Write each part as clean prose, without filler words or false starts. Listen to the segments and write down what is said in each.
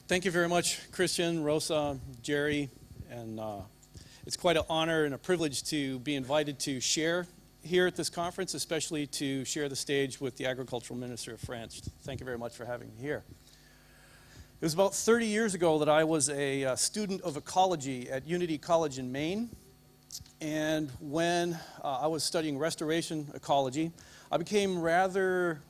Thank you very much, Christian, Rosa, Jerry, and it's quite an honor and a privilege to be invited to share here at this conference, especially to share the stage with the Agricultural Minister of France. Thank you very much for having me here. It was about 30 years ago that I was a student of ecology at Unity College in Maine, and when I was studying restoration ecology, I became rather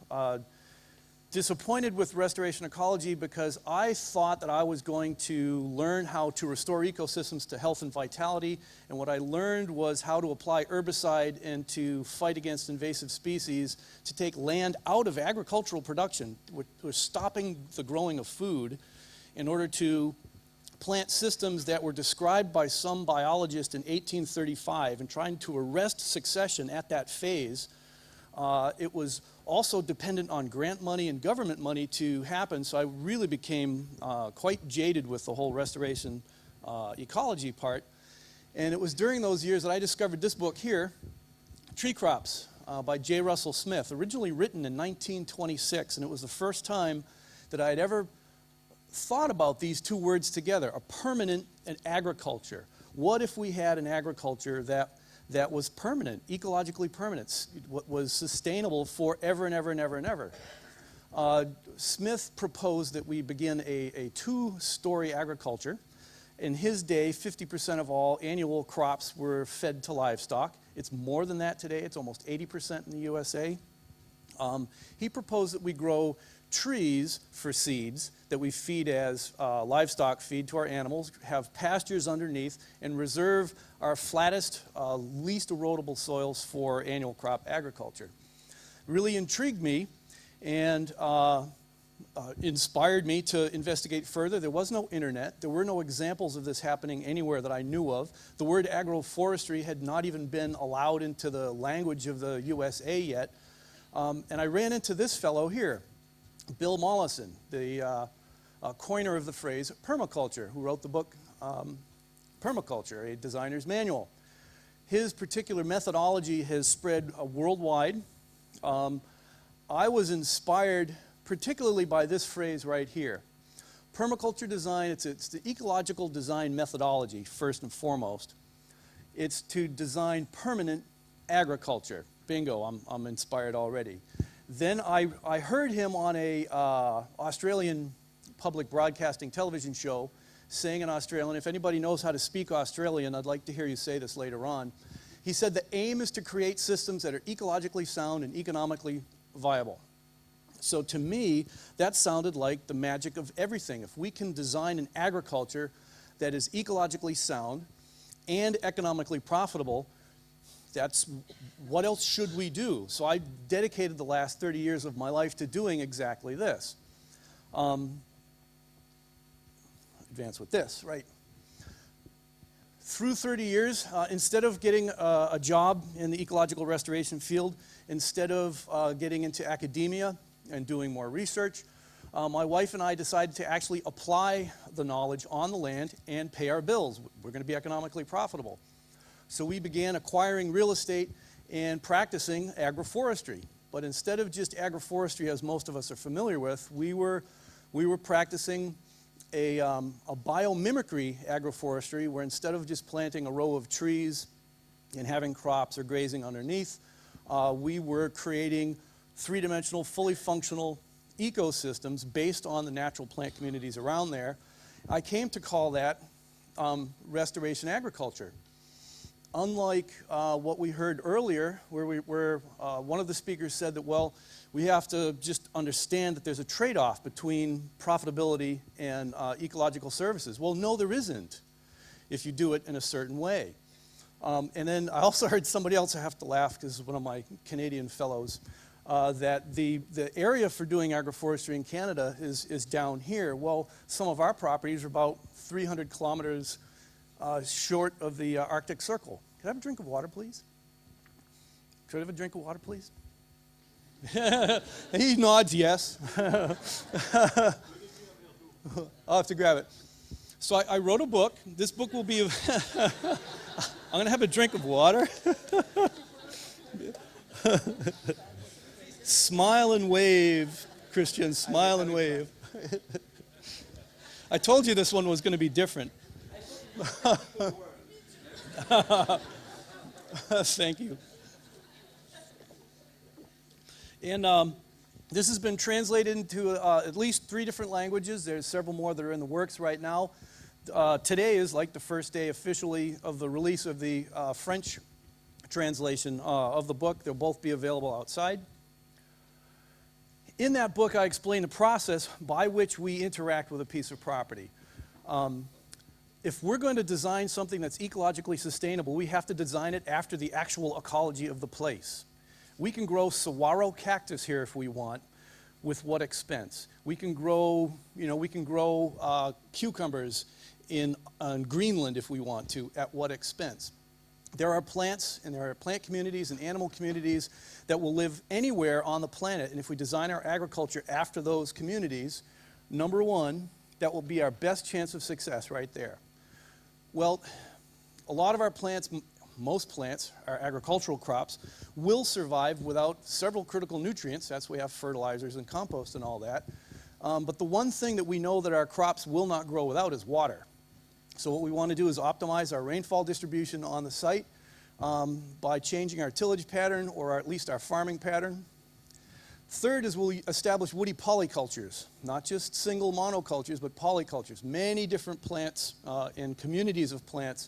disappointed with restoration ecology because I thought that I was going to learn how to restore ecosystems to health and vitality, and what I learned was how to apply herbicide and to fight against invasive species to take land out of agricultural production, which was stopping the growing of food, in order to plant systems that were described by some biologist in 1835 and trying to arrest succession at that phase. It was also dependent on grant money and government money to happen, so I really became quite jaded with the whole restoration ecology part. And it was during those years that I discovered this book here, Tree Crops, by J. Russell Smith, originally written in 1926, and it was the first time that I had ever thought about these two words together, a permanent and agriculture. What if we had an agriculture that was permanent, ecologically permanent, was sustainable forever and ever and ever and ever? Smith proposed that we begin a two-story agriculture. In his day, 50% of all annual crops were fed to livestock. It's more than that today. It's almost 80% in the USA. He proposed that we grow trees for seeds that we feed as livestock feed to our animals, have pastures underneath, and reserve our flattest, least erodible soils for annual crop agriculture. Really intrigued me and inspired me to investigate further. There was no internet. There were no examples of this happening anywhere that I knew of. The word agroforestry had not even been allowed into the language of the USA yet. And I ran into this fellow here, Bill Mollison, the coiner of the phrase permaculture, who wrote the book Permaculture, a designer's manual. His particular methodology has spread worldwide. I was inspired particularly by this phrase right here. Permaculture design, it's the ecological design methodology, first and foremost. It's to design permanent agriculture. Bingo, I'm inspired already. Then I heard him on a Australian public broadcasting television show saying in Australian, if anybody knows how to speak Australian, I'd like to hear you say this later on. He said the aim is to create systems that are ecologically sound and economically viable. So to me, that sounded like the magic of everything. If we can design an agriculture that is ecologically sound and economically profitable, that's what else should we do? So I dedicated the last 30 years of my life to doing exactly this. Advance with this, right? Through 30 years, instead of getting a job in the ecological restoration field, instead of getting into academia and doing more research, my wife and I decided to actually apply the knowledge on the land and pay our bills. We're going to be economically profitable. So we began acquiring real estate and practicing agroforestry. But instead of just agroforestry, as most of us are familiar with, we were practicing a biomimicry agroforestry, where instead of just planting a row of trees and having crops or grazing underneath, we were creating three-dimensional, fully functional ecosystems based on the natural plant communities around there. I came to call that restoration agriculture. Unlike what we heard earlier, where one of the speakers said that, well, we have to just understand that there's a trade-off between profitability and ecological services. Well, no, there isn't, if you do it in a certain way. And then I also heard somebody else, I have to laugh because one of my Canadian fellows, that the area for doing agroforestry in Canada is down here. Well, some of our properties are about 300 kilometers short of the Arctic Circle. Can I have a drink of water, please? Could I have a drink of water, please? He nods yes. I'll have to grab it. So I wrote a book. This book will be... I'm going to have a drink of water. Smile and wave, Christian, smile and wave. I told you this one was going to be different. Thank you. And this has been translated into at least 3 different languages. There's several more that are in the works right now. Today is like the first day officially of the release of the French translation of the book. They'll both be available outside. In that book, I explain the process by which we interact with a piece of property. If we're going to design something that's ecologically sustainable, we have to design it after the actual ecology of the place. We can grow saguaro cactus here if we want. With what expense? We can grow, cucumbers in Greenland if we want to. At what expense? There are plants, and there are plant communities and animal communities that will live anywhere on the planet. And if we design our agriculture after those communities, number one, that will be our best chance of success right there. Well, a lot of our plants, most plants, our agricultural crops, will survive without several critical nutrients. That's why we have fertilizers and compost and all that. But the one thing that we know that our crops will not grow without is water. So what we want to do is optimize our rainfall distribution on the site by changing our tillage pattern, or at least our farming pattern. Third is we'll establish woody polycultures, not just single monocultures, but polycultures, many different plants and communities of plants.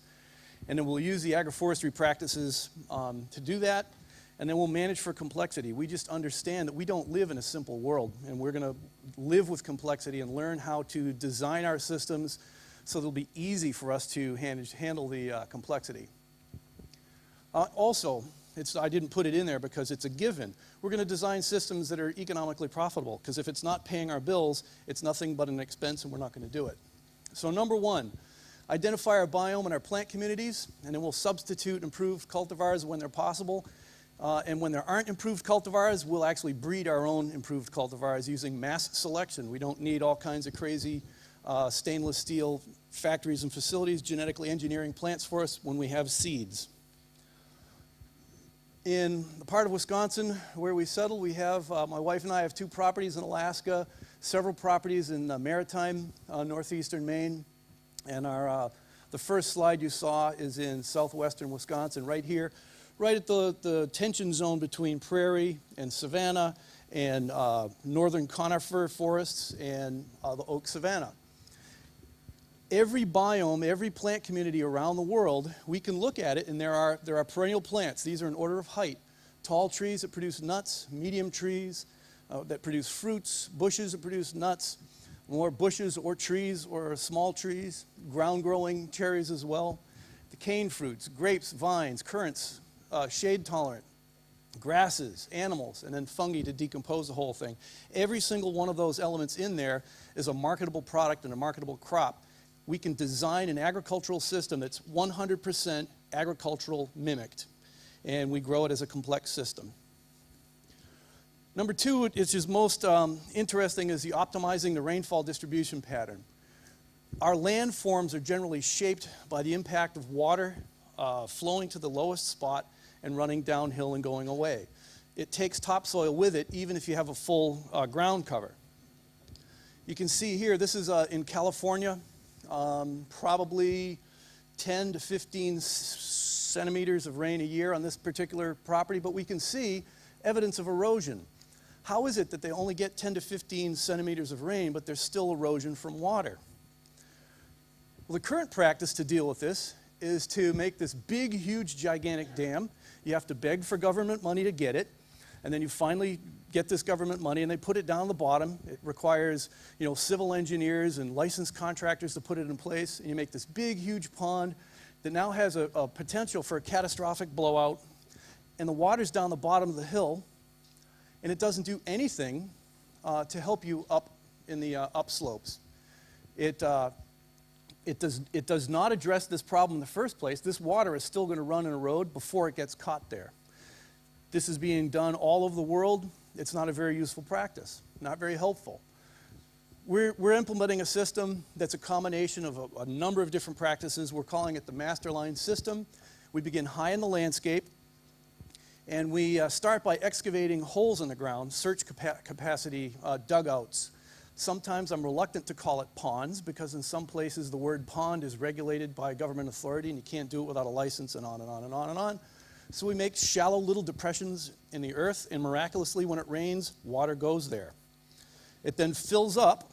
And then we'll use the agroforestry practices to do that, and then we'll manage for complexity. We just understand that we don't live in a simple world, and we're going to live with complexity and learn how to design our systems so it'll be easy for us to handle the complexity. Also, I didn't put it in there because it's a given. We're going to design systems that are economically profitable, because if it's not paying our bills, it's nothing but an expense, and we're not going to do it. So number one, identify our biome and our plant communities, and then we'll substitute improved cultivars when they're possible. And when there aren't improved cultivars, we'll actually breed our own improved cultivars using mass selection. We don't need all kinds of crazy stainless steel factories and facilities genetically engineering plants for us when we have seeds. In the part of Wisconsin where we settle, we have, my wife and I have 2 properties in Alaska, several properties in maritime northeastern Maine, and the first slide you saw is in southwestern Wisconsin, right here, right at the tension zone between prairie and savanna and northern conifer forests and the oak savanna. Every biome, every plant community around the world, we can look at it, and there are perennial plants. These are in order of height. Tall trees that produce nuts, medium trees that produce fruits, bushes that produce nuts, more bushes or trees or small trees, ground-growing cherries as well. The cane fruits, grapes, vines, currants, shade-tolerant, grasses, animals, and then fungi to decompose the whole thing. Every single one of those elements in there is a marketable product and a marketable crop. We can design an agricultural system that's 100% agricultural mimicked, and we grow it as a complex system. Number 2, which is most interesting, is the optimizing the rainfall distribution pattern. Our landforms are generally shaped by the impact of water flowing to the lowest spot and running downhill and going away. It takes topsoil with it, even if you have a full ground cover. You can see here, this is in California, probably 10 to 15 centimeters of rain a year on this particular property, but we can see evidence of erosion. How is it that they only get 10 to 15 centimeters of rain, but there's still erosion from water? Well, the current practice to deal with this is to make this big, huge, gigantic dam. You have to beg for government money to get it, and then you finally get this government money, and they put it down the bottom. It requires, civil engineers and licensed contractors to put it in place, and you make this big, huge pond that now has a potential for a catastrophic blowout, and the water's down the bottom of the hill, and it doesn't do anything to help you up in the upslopes. It does not address this problem in the first place. This water is still going to run in a road before it gets caught there. This is being done all over the world. It's not a very useful practice, not very helpful. We're implementing a system that's a combination of a number of different practices. We're calling it the master line system. We begin high in the landscape, and we start by excavating holes in the ground, search capacity dugouts, Sometimes I'm reluctant to call it ponds because in some places the word pond is regulated by government authority and you can't do it without a license and on and on and on and on. So we make shallow little depressions in the earth, and miraculously when it rains, water goes there. It then fills up,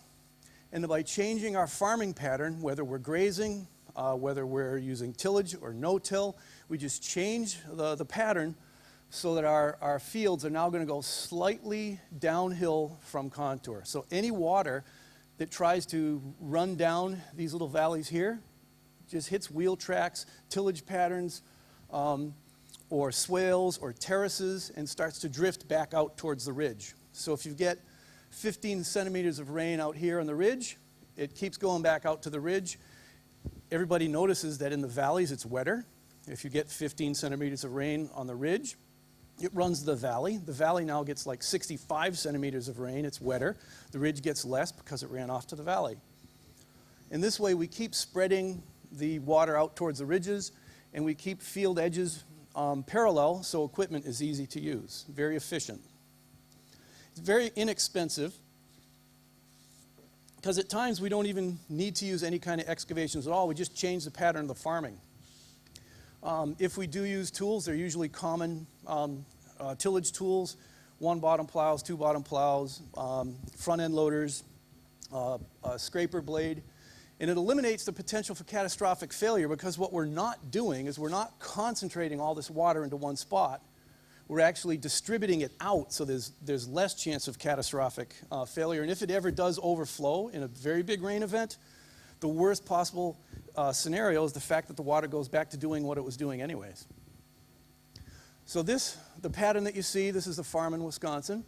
and by changing our farming pattern, whether we're grazing, whether we're using tillage or no-till, we just change the pattern so that our fields are now going to go slightly downhill from contour. So any water that tries to run down these little valleys here just hits wheel tracks, tillage patterns, or swales or terraces, and starts to drift back out towards the ridge. So if you get 15 centimeters of rain out here on the ridge, it keeps going back out to the ridge. Everybody notices that in the valleys it's wetter. If you get 15 centimeters of rain on the ridge, it runs the valley. The valley now gets like 65 centimeters of rain. It's wetter. The ridge gets less because it ran off to the valley. In this way, we keep spreading the water out towards the ridges, and we keep field edges parallel so equipment is easy to use. Very efficient. It's very inexpensive because at times we don't even need to use any kind of excavations at all. We just change the pattern of the farming. If we do use tools, they're usually common tillage tools, 1 bottom plows, 2 bottom plows, front end loaders, a scraper blade. And it eliminates the potential for catastrophic failure because what we're not doing is we're not concentrating all this water into one spot. We're actually distributing it out so there's less chance of catastrophic failure. And if it ever does overflow in a very big rain event, the worst possible scenario is the fact that the water goes back to doing what it was doing anyways. So the pattern that you see, this is the farm in Wisconsin.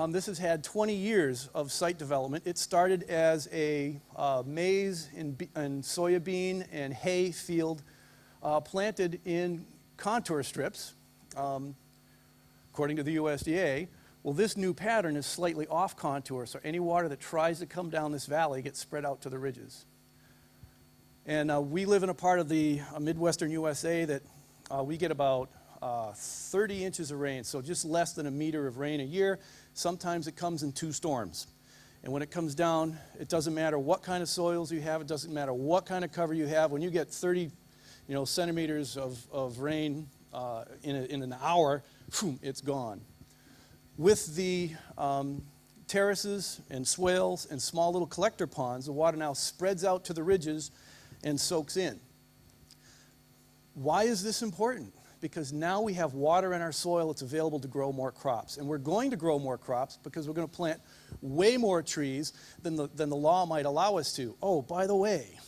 This has had 20 years of site development. It started as a maize and soybean and hay field planted in contour strips, according to the USDA. Well, this new pattern is slightly off contour, so any water that tries to come down this valley gets spread out to the ridges. And we live in a part of the Midwestern USA that we get about 30 inches of rain, so just less than a meter of rain a year. Sometimes it comes in 2 storms. And when it comes down, it doesn't matter what kind of soils you have, it doesn't matter what kind of cover you have. When you get 30 centimeters of rain in an hour, it's gone. With the terraces and swales and small little collector ponds, the water now spreads out to the ridges and soaks in. Why is this important? Because now we have water in our soil that's available to grow more crops. And we're going to grow more crops because we're going to plant way more trees than the law might allow us to. Oh, by the way,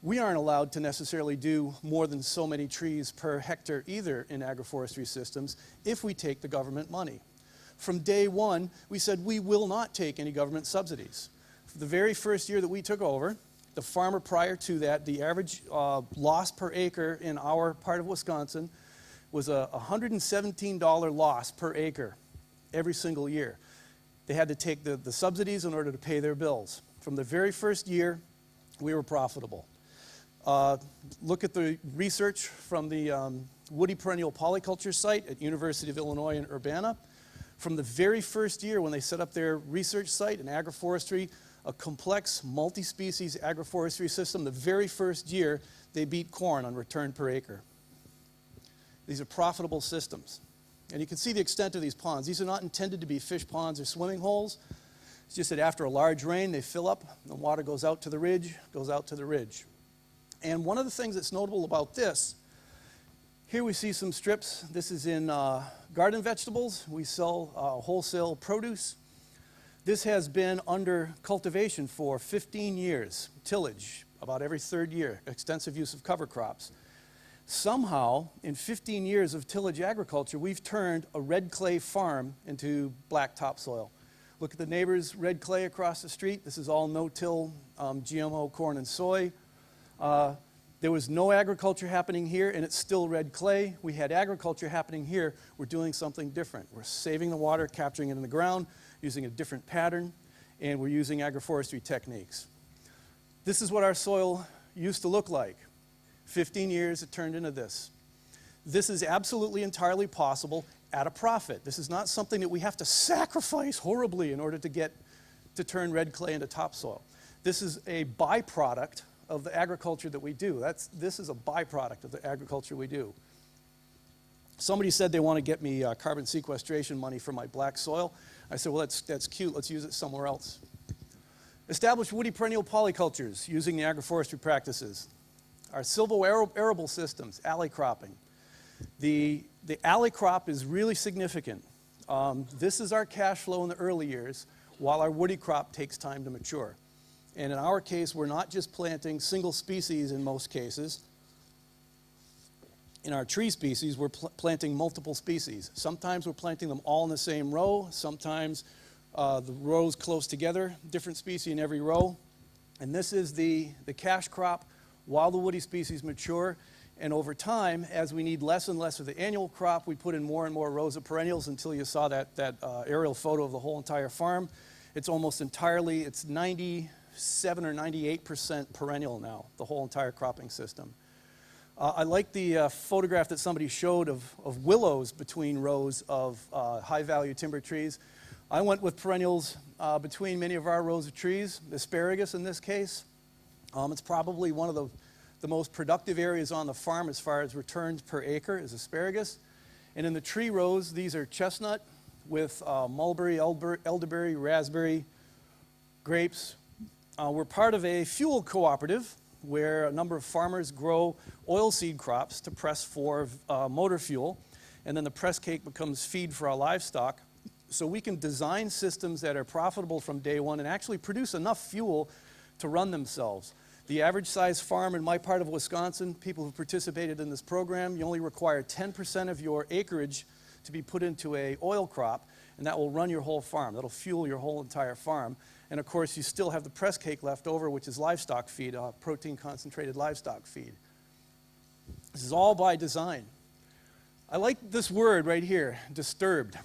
we aren't allowed to necessarily do more than so many trees per hectare either in agroforestry systems if we take the government money. From day one, we said we will not take any government subsidies. For the very first year that we took over, the farmer prior to that, the average loss per acre in our part of Wisconsin was a $117 loss per acre every single year. They had to take the subsidies in order to pay their bills. From the very first year, we were profitable. Look at the research from the Woody Perennial Polyculture site at University of Illinois in Urbana. From the very first year when they set up their research site in agroforestry, a complex multi-species agroforestry system, the very first year they beat corn on return per acre. These are profitable systems. And you can see the extent of these ponds. These are not intended to be fish ponds or swimming holes. It's just that after a large rain, they fill up, the water goes out to the ridge, goes out to the ridge. And one of the things that's notable about this, here we see some strips. This is in garden vegetables. We sell wholesale produce. This has been under cultivation for 15 years, tillage, about every 3rd year, extensive use of cover crops. Somehow, in 15 years of tillage agriculture, we've turned a red clay farm into black topsoil. Look at the neighbor's red clay across the street. This is all no-till GMO corn and soy. There was no agriculture happening here, and it's still red clay. We had agriculture happening here. We're doing something different. We're saving the water, capturing it in the ground, using a different pattern, and we're using agroforestry techniques. This is what our soil used to look like. 15 years, it turned into this. This is absolutely entirely possible at a profit. This is not something that we have to sacrifice horribly in order to get to turn red clay into topsoil. This is a byproduct of the agriculture that we do. This is a byproduct of the agriculture we do. Somebody said they want to get me carbon sequestration money for my black soil. I said, well, that's cute. Let's use it somewhere else. Establish woody perennial polycultures using the agroforestry practices. Our silvo-arable systems, alley cropping. The alley crop is really significant. This is our cash flow in the early years, while our woody crop takes time to mature. And in our case, we're not just planting single species in most cases. In our tree species, we're planting multiple species. Sometimes we're planting them all in the same row. Sometimes the rows close together, different species in every row. And this is the cash crop while the woody species mature. And over time, as we need less and less of the annual crop, we put in more and more rows of perennials until you saw that aerial photo of the whole entire farm. It's almost entirely, it's 97 or 98% perennial now, the whole entire cropping system. I like the photograph that somebody showed of willows between rows of high-value timber trees. I went with perennials between many of our rows of trees, asparagus in this case. It's probably one of the most productive areas on the farm as far as returns per acre is asparagus. And in the tree rows, these are chestnut with mulberry, elderberry, raspberry, grapes. We're part of a fuel cooperative where a number of farmers grow oilseed crops to press for motor fuel, and then the press cake becomes feed for our livestock. So we can design systems that are profitable from day one and actually produce enough fuel to run themselves. The average size farm in my part of Wisconsin, people who participated in this program, you only require 10% of your acreage to be put into an oil crop, and that will run your whole farm. That'll fuel your whole entire farm. And of course, you still have the press cake left over, which is livestock feed, protein-concentrated livestock feed. This is all by design. I like this word right here, disturbed.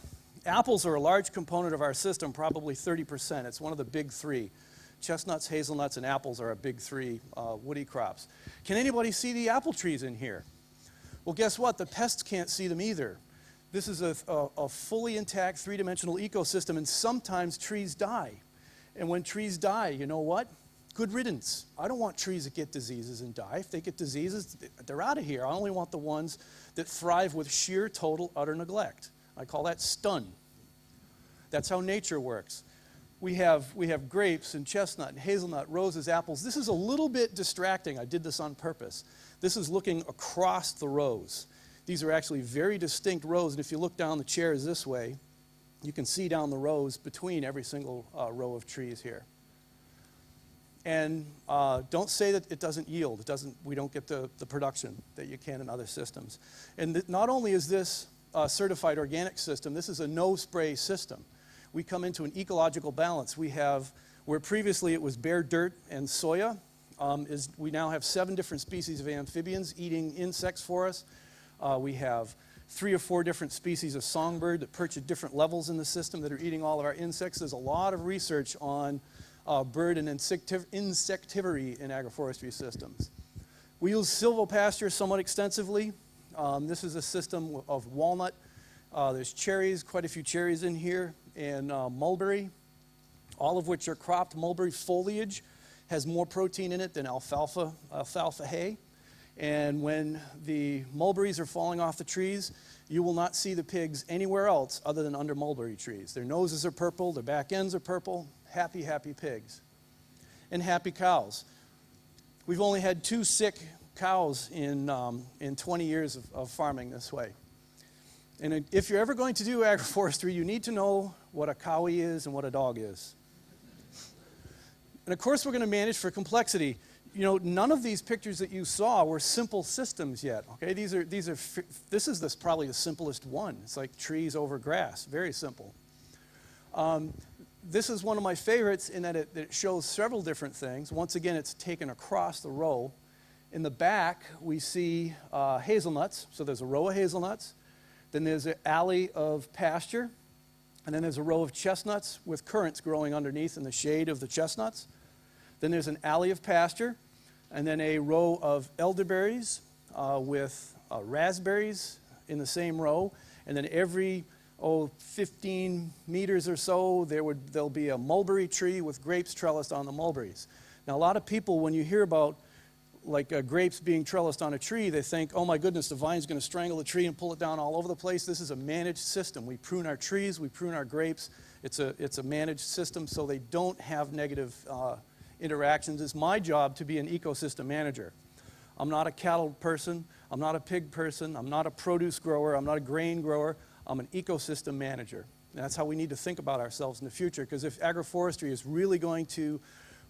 Apples are a large component of our system, probably 30%. It's one of the big three. Chestnuts, hazelnuts, and apples are our big three woody crops. Can anybody see the apple trees in here? Well, guess what? The pests can't see them either. This is a fully intact three-dimensional ecosystem, and sometimes trees die. And when trees die, you know what? Good riddance. I don't want trees that get diseases and die. If they get diseases, they're out of here. I only want the ones that thrive with sheer, total, utter neglect. I call that stun. That's how nature works. We have grapes and chestnut and hazelnut, roses, apples. This is a little bit distracting. I did this on purpose. This is looking across the rows. These are actually very distinct rows, and if you look down the chairs this way, you can see down the rows between every single row of trees here. And don't say that it doesn't yield. We don't get the production that you can in other systems. And not only is this a certified organic system, this is a no-spray system. We come into an ecological balance. We have, where previously it was bare dirt and soya, we now have 7 different species of amphibians eating insects for us. We have 3 or 4 different species of songbird that perch at different levels in the system that are eating all of our insects. There's a lot of research on bird and insectivory in agroforestry systems. We use silvopasture somewhat extensively. This is a system of walnut. There's cherries, quite a few cherries in here, and mulberry, all of which are cropped. Mulberry foliage has more protein in it than alfalfa hay. And when the mulberries are falling off the trees, you will not see the pigs anywhere else other than under mulberry trees. Their noses are purple, their back ends are purple. Happy, happy pigs. And happy cows. We've only had 2 sick cows in 20 years of farming this way. And if you're ever going to do agroforestry, you need to know what a cowie is and what a dog is. And of course, we're going to manage for complexity. You know, none of these pictures that you saw were simple systems yet. Okay, this is probably the simplest one. It's like trees over grass, very simple. This is one of my favorites in that it shows several different things. Once again, it's taken across the row. In the back, we see hazelnuts. So there's a row of hazelnuts. Then there's an alley of pasture. And then there's a row of chestnuts with currants growing underneath in the shade of the chestnuts. Then there's an alley of pasture. And then a row of elderberries with raspberries in the same row. And then every 15 meters or so, there'll be a mulberry tree with grapes trellised on the mulberries. Now, a lot of people, when you hear about grapes being trellised on a tree, they think, oh my goodness, the vine's going to strangle the tree and pull it down all over the place. This is a managed system. We prune our trees, we prune our grapes. It's a managed system so they don't have negative interactions. It's my job to be an ecosystem manager. I'm not a cattle person, I'm not a pig person, I'm not a produce grower, I'm not a grain grower, I'm an ecosystem manager. And that's how we need to think about ourselves in the future, because if agroforestry is really going to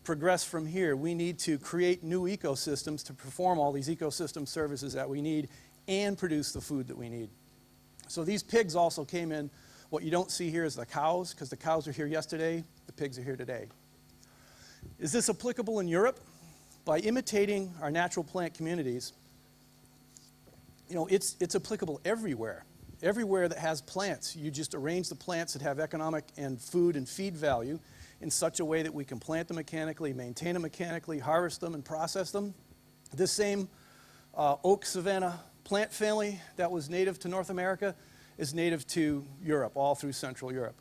progress from here, we need to create new ecosystems to perform all these ecosystem services that we need and produce the food that we need. So these pigs also came in. What you don't see here is the cows, because the cows are here yesterday, the pigs are here today. Is this applicable in Europe? By imitating our natural plant communities, it's applicable everywhere. Everywhere that has plants, you just arrange the plants that have economic and food and feed value in such a way that we can plant them mechanically, maintain them mechanically, harvest them and process them. This same oak savanna plant family that was native to North America is native to Europe, all through Central Europe.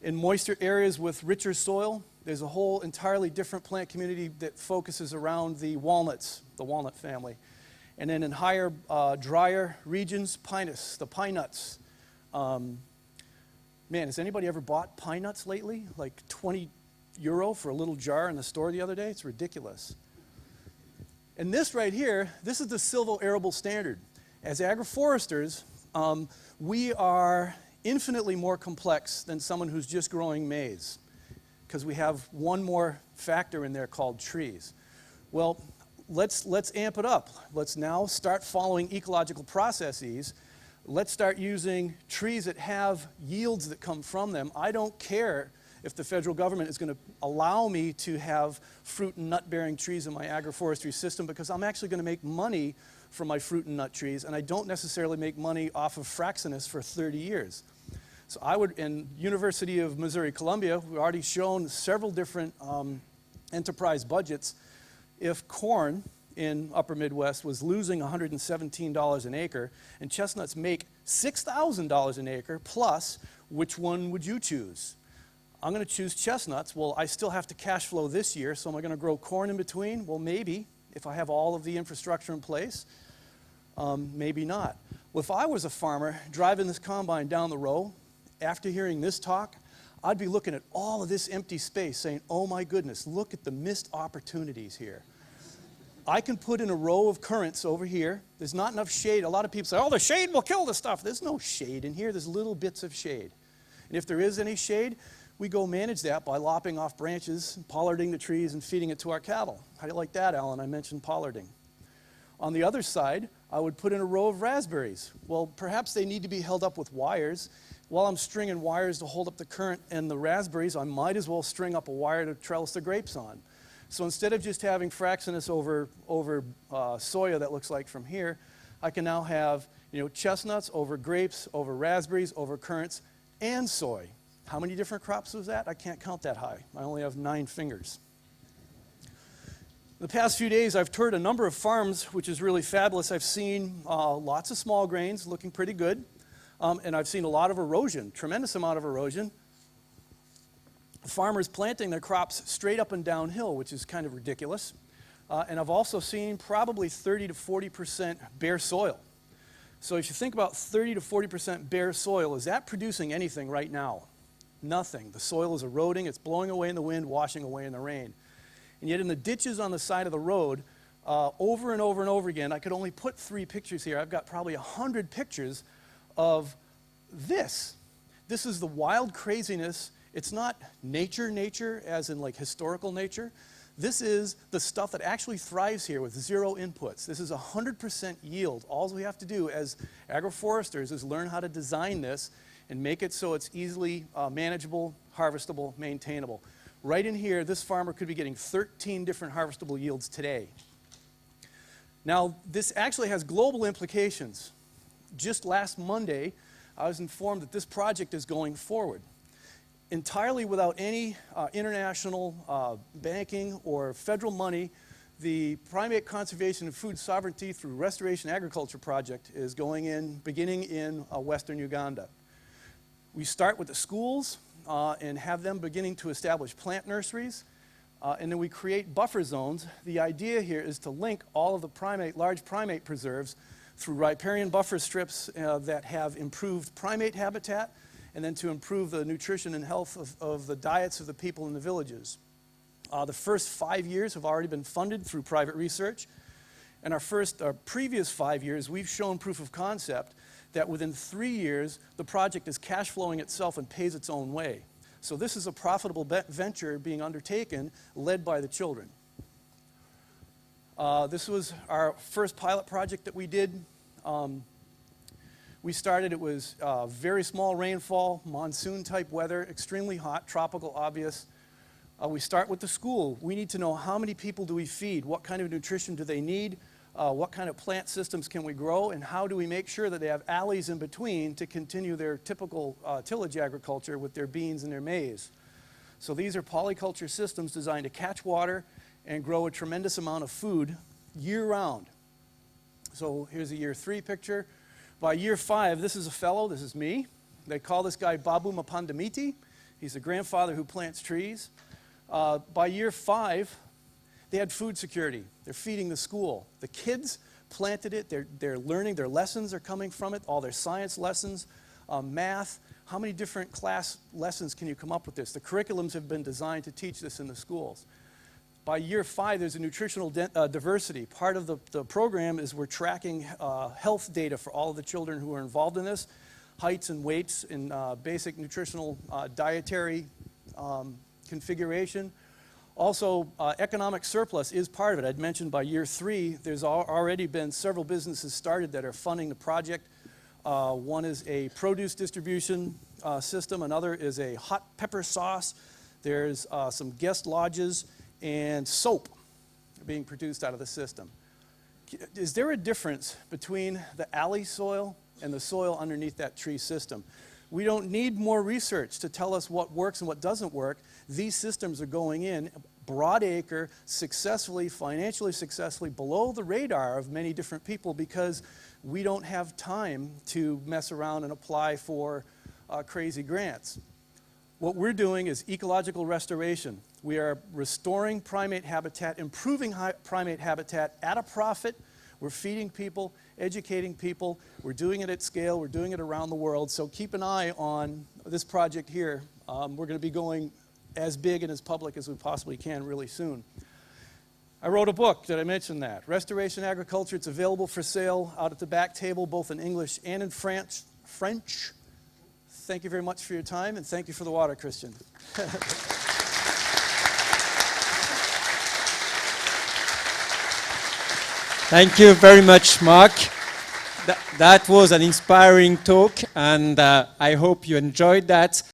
In moister areas with richer soil, there's a whole entirely different plant community that focuses around the walnuts, the walnut family. And then in higher, drier regions, pinus, the pine nuts. Man, has anybody ever bought pine nuts lately? Like 20 euro for a little jar in the store the other day? It's ridiculous. And this right here, this is the silvo arable standard. As agroforesters, we are infinitely more complex than someone who's just growing maize, because we have one more factor in there called trees. Well, let's amp it up. Let's now start following ecological processes. Let's start using trees that have yields that come from them. I don't care if the federal government is going to allow me to have fruit and nut-bearing trees in my agroforestry system, because I'm actually going to make money from my fruit and nut trees, and I don't necessarily make money off of Fraxinus for 30 years. So I would, in University of Missouri-Columbia, we've already shown several different enterprise budgets. If corn in upper Midwest was losing $117 an acre, and chestnuts make $6,000 an acre, plus, which one would you choose? I'm going to choose chestnuts. Well, I still have to cash flow this year, so am I going to grow corn in between? Well, maybe, if I have all of the infrastructure in place. Maybe not. Well, if I was a farmer driving this combine down the row, after hearing this talk, I'd be looking at all of this empty space saying, oh my goodness, look at the missed opportunities here. I can put in a row of currants over here. There's not enough shade. A lot of people say, oh, the shade will kill the stuff. There's no shade in here. There's little bits of shade. And if there is any shade, we go manage that by lopping off branches, pollarding the trees, and feeding it to our cattle. How do you like that, Alan? I mentioned pollarding. On the other side, I would put in a row of raspberries. Well, perhaps they need to be held up with wires. While I'm stringing wires to hold up the currant and the raspberries, I might as well string up a wire to trellis the grapes on. So instead of just having Fraxinus over soya that looks like from here, I can now have chestnuts over grapes, over raspberries, over currants, and soy. How many different crops was that? I can't count that high. I only have 9 fingers. The past few days, I've toured a number of farms, which is really fabulous. I've seen lots of small grains looking pretty good, and I've seen a lot of erosion, tremendous amount of erosion. Farmers planting their crops straight up and downhill, which is kind of ridiculous. And I've also seen probably 30 to 40% bare soil. So if you think about 30 to 40% bare soil, is that producing anything right now? Nothing. The soil is eroding, it's blowing away in the wind, washing away in the rain. And yet in the ditches on the side of the road, over and over and over again, I could only put 3 pictures here. I've got probably 100 pictures of this. This is the wild craziness. It's not nature as in like historical nature. This is the stuff that actually thrives here with 0 inputs. This is 100% yield. All we have to do as agroforesters is learn how to design this and make it so it's easily manageable, harvestable, maintainable. Right in here, this farmer could be getting 13 different harvestable yields today. Now, this actually has global implications. Just last Monday, I was informed that this project is going forward entirely without any international banking or federal money. The Primate Conservation and Food Sovereignty through Restoration Agriculture Project is beginning in western Uganda. We start with the schools and have them beginning to establish plant nurseries. And then we create buffer zones. The idea here is to link all of the large primate preserves through riparian buffer strips that have improved primate habitat, and then to improve the nutrition and health of the diets of the people in the villages. The first 5 years have already been funded through private research. And our previous 5 years, we've shown proof of concept that within 3 years, the project is cash flowing itself and pays its own way. So this is a profitable venture being undertaken, led by the children. This was our first pilot project that we did. We started, it was very small rainfall, monsoon-type weather, extremely hot, tropical, obvious. We start with the school. We need to know how many people do we feed, what kind of nutrition do they need, what kind of plant systems can we grow, and how do we make sure that they have alleys in between to continue their typical tillage agriculture with their beans and their maize. So these are polyculture systems designed to catch water and grow a tremendous amount of food year-round. So here's a year 3 picture. By year 5, this is a fellow, this is me. They call this guy Babu Mapandamiti. He's the grandfather who plants trees. By year 5, they had food security. They're feeding the school. The kids planted it. They're learning. Their lessons are coming from it, all their science lessons, math. How many different class lessons can you come up with this? The curriculums have been designed to teach this in the schools. By year 5, there's a nutritional diversity. Part of the program is we're tracking health data for all of the children who are involved in this, heights and weights and basic nutritional dietary configuration. Also, economic surplus is part of it. I'd mentioned by year 3, there's already been several businesses started that are funding the project. One is a produce distribution system. Another is a hot pepper sauce. There's some guest lodges and soap being produced out of the system. Is there a difference between the alley soil and the soil underneath that tree system? We don't need more research to tell us what works and what doesn't work. These systems are going in broad acre, successfully, financially successfully, below the radar of many different people because we don't have time to mess around and apply for crazy grants. What we're doing is ecological restoration. We are restoring primate habitat, improving primate habitat at a profit. We're feeding people, educating people. We're doing it at scale. We're doing it around the world. So keep an eye on this project here. We're going to be going as big and as public as we possibly can really soon. I wrote a book. Did I mention that? Restoration Agriculture. It's available for sale out at the back table, both in English and in French. Thank you very much for your time, and thank you for the water, Christian. Thank you very much, Mark. That was an inspiring talk, and I hope you enjoyed that.